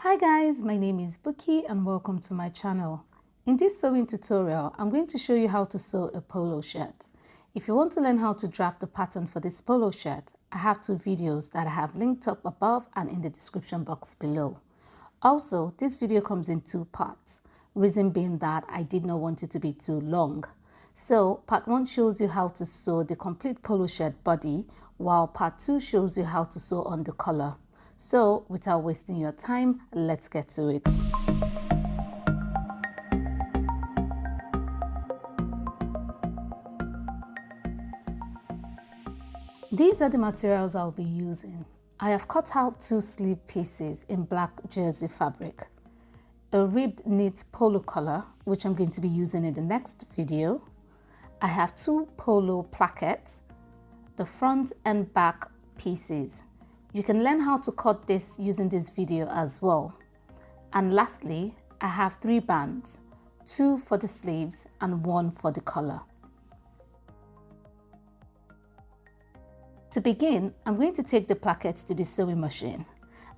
Hi guys, my name is Bhooki and welcome to my channel. In this sewing tutorial, I'm going to show you how to sew a polo shirt. If you want to learn how to draft the pattern for this polo shirt, I have two videos that I have linked up above and in the description box below. Also, this video comes in two parts, reason being that I did not want it to be too long. So part 1 shows you how to sew the complete polo shirt body, while part 2 shows you how to sew on the collar. So without wasting your time, let's get to it. These are the materials I'll be using. I have cut out 2 sleeve pieces in black jersey fabric, a ribbed knit polo collar, which I'm going to be using in the next video. I have 2 polo plackets, the front and back pieces. You can learn how to cut this using this video as well. And lastly, I have 3 bands, 2 for the sleeves and 1 for the collar. To begin, I'm going to take the plackets to the sewing machine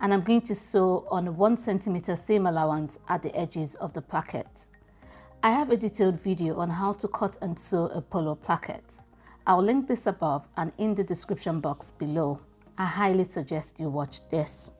and I'm going to sew on 1 cm seam allowance at the edges of the placket. I have a detailed video on how to cut and sew a polo placket. I'll link this above and in the description box below. I highly suggest you watch this.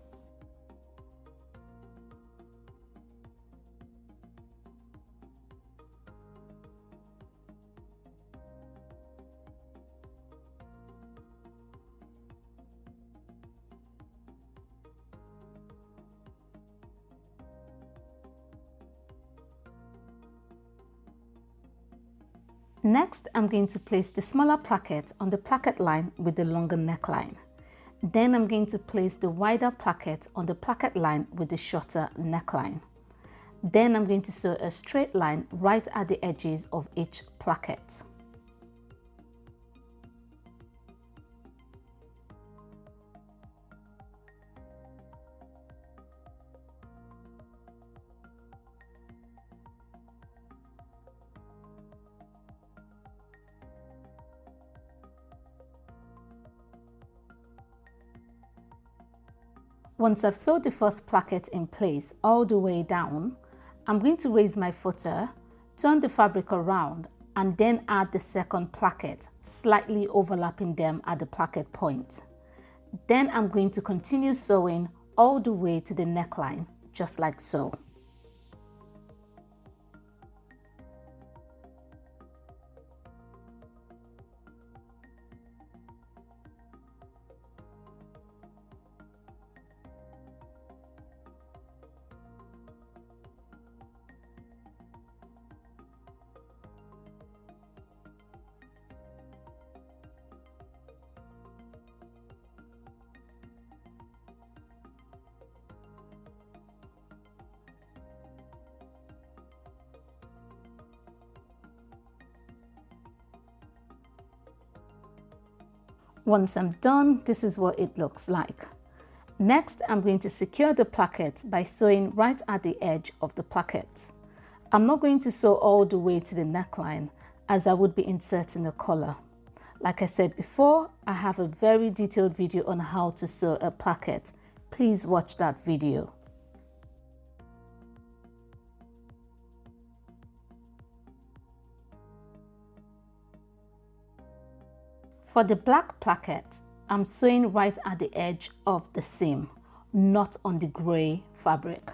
Next, I'm going to place the smaller placket on the placket line with the longer neckline. Then I'm going to place the wider placket on the placket line with the shorter neckline. Then I'm going to sew a straight line right at the edges of each placket. Once I've sewed the first placket in place all the way down, I'm going to raise my footer, turn the fabric around and then add the second placket, slightly overlapping them at the placket point. Then I'm going to continue sewing all the way to the neckline, just like so. Once I'm done, this is what it looks like. Next, I'm going to secure the placket by sewing right at the edge of the placket. I'm not going to sew all the way to the neckline as I would be inserting a collar. Like I said before, I have a very detailed video on how to sew a placket. Please watch that video. For the black placket, I'm sewing right at the edge of the seam, not on the grey fabric.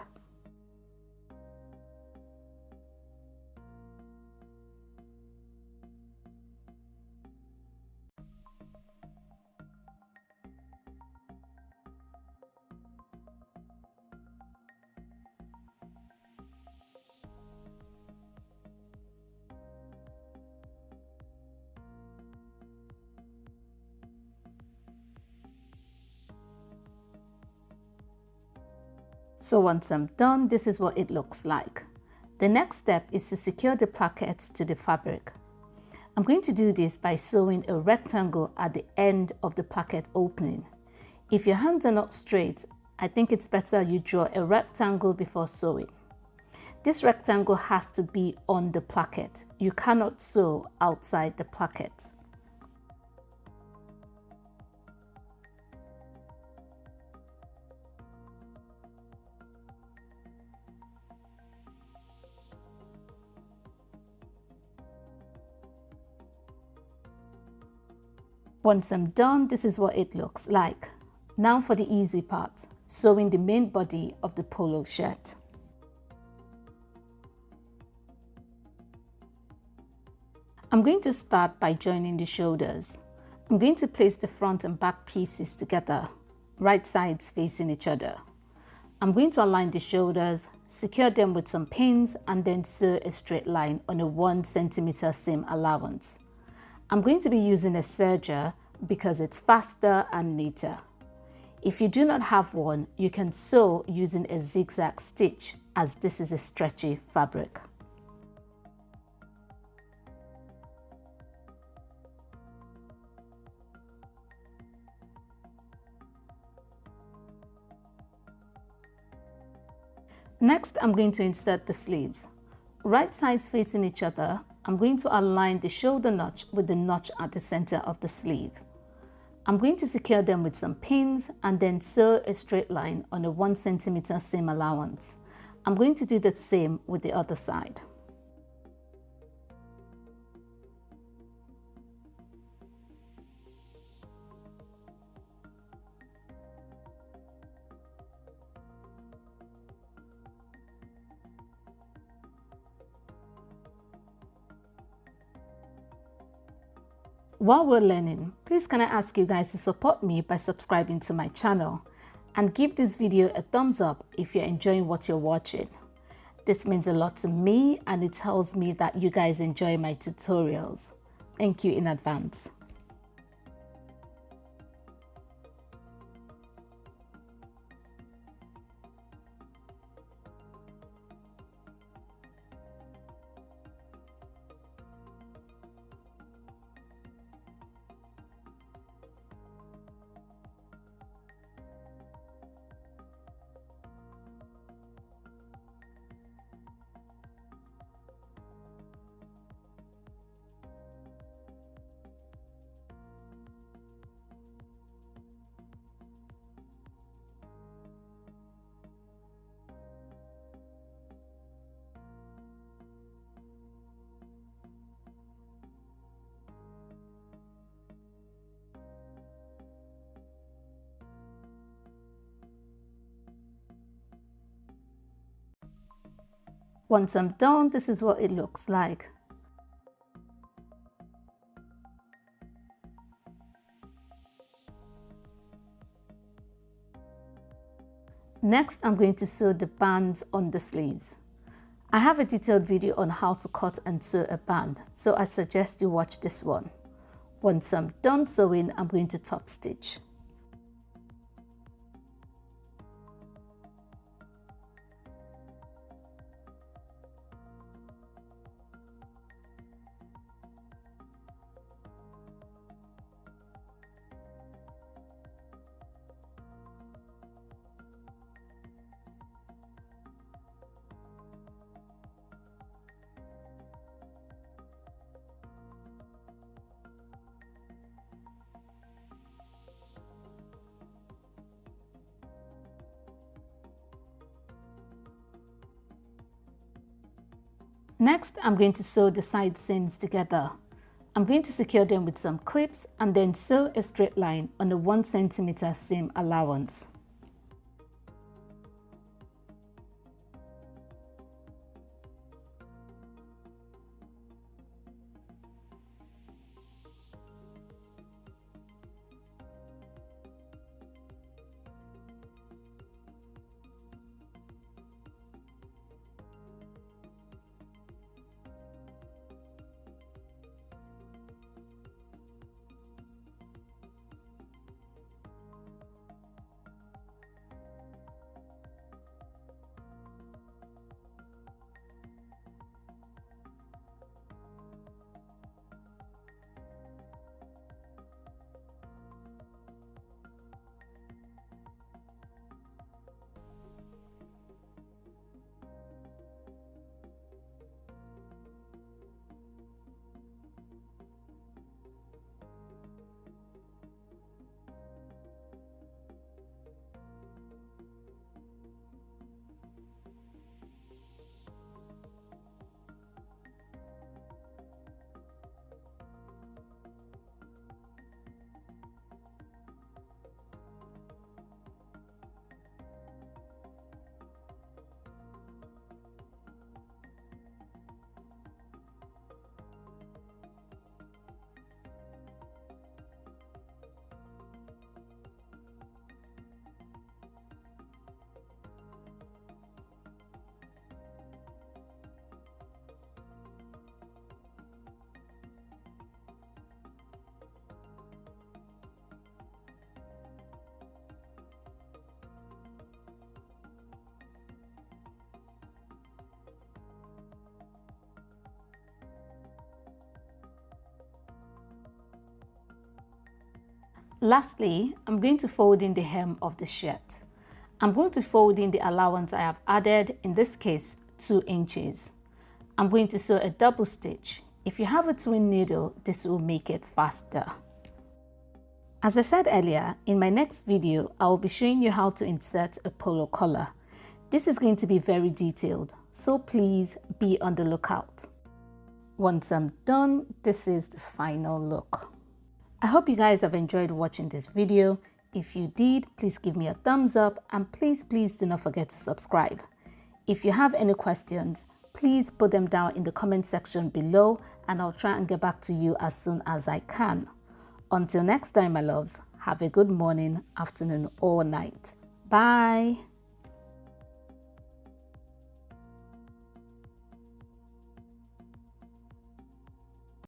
So once I'm done, this is what it looks like. The next step is to secure the plackets to the fabric. I'm going to do this by sewing a rectangle at the end of the placket opening. If your hands are not straight, I think it's better you draw a rectangle before sewing. This rectangle has to be on the placket. You cannot sew outside the placket. Once I'm done, this is what it looks like. Now for the easy part, sewing the main body of the polo shirt. I'm going to start by joining the shoulders. I'm going to place the front and back pieces together, right sides facing each other. I'm going to align the shoulders, secure them with some pins, and then sew a straight line on a 1 cm seam allowance. I'm going to be using a serger because it's faster and neater. If you do not have one, you can sew using a zigzag stitch, as this is a stretchy fabric. Next, I'm going to insert the sleeves. Right sides facing each other, I'm going to align the shoulder notch with the notch at the center of the sleeve. I'm going to secure them with some pins and then sew a straight line on a 1 cm seam allowance. I'm going to do the same with the other side. While we're learning, please can I ask you guys to support me by subscribing to my channel and give this video a thumbs up if you're enjoying what you're watching. This means a lot to me and it tells me that you guys enjoy my tutorials. Thank you in advance. Once I'm done, this is what it looks like. Next, I'm going to sew the bands on the sleeves. I have a detailed video on how to cut and sew a band, so I suggest you watch this one. Once I'm done sewing, I'm going to top stitch. Next, I'm going to sew the side seams together. I'm going to secure them with some clips and then sew a straight line on a 1 cm seam allowance. Lastly, I'm going to fold in the hem of the shirt. I'm going to fold in the allowance I have added, in this case 2 inches. I'm going to sew a double stitch. If you have a twin needle, this will make it faster. As I said earlier, in my next video, I will be showing you how to insert a polo collar. This is going to be very detailed, so please be on the lookout. Once I'm done, this is the final look. I hope you guys have enjoyed watching this video. If you did, please give me a thumbs up and please do not forget to subscribe. If you have any questions, please put them down in the comment section below and I'll try and get back to you as soon as I can. Until next time, my loves, have a good morning, afternoon or night. Bye.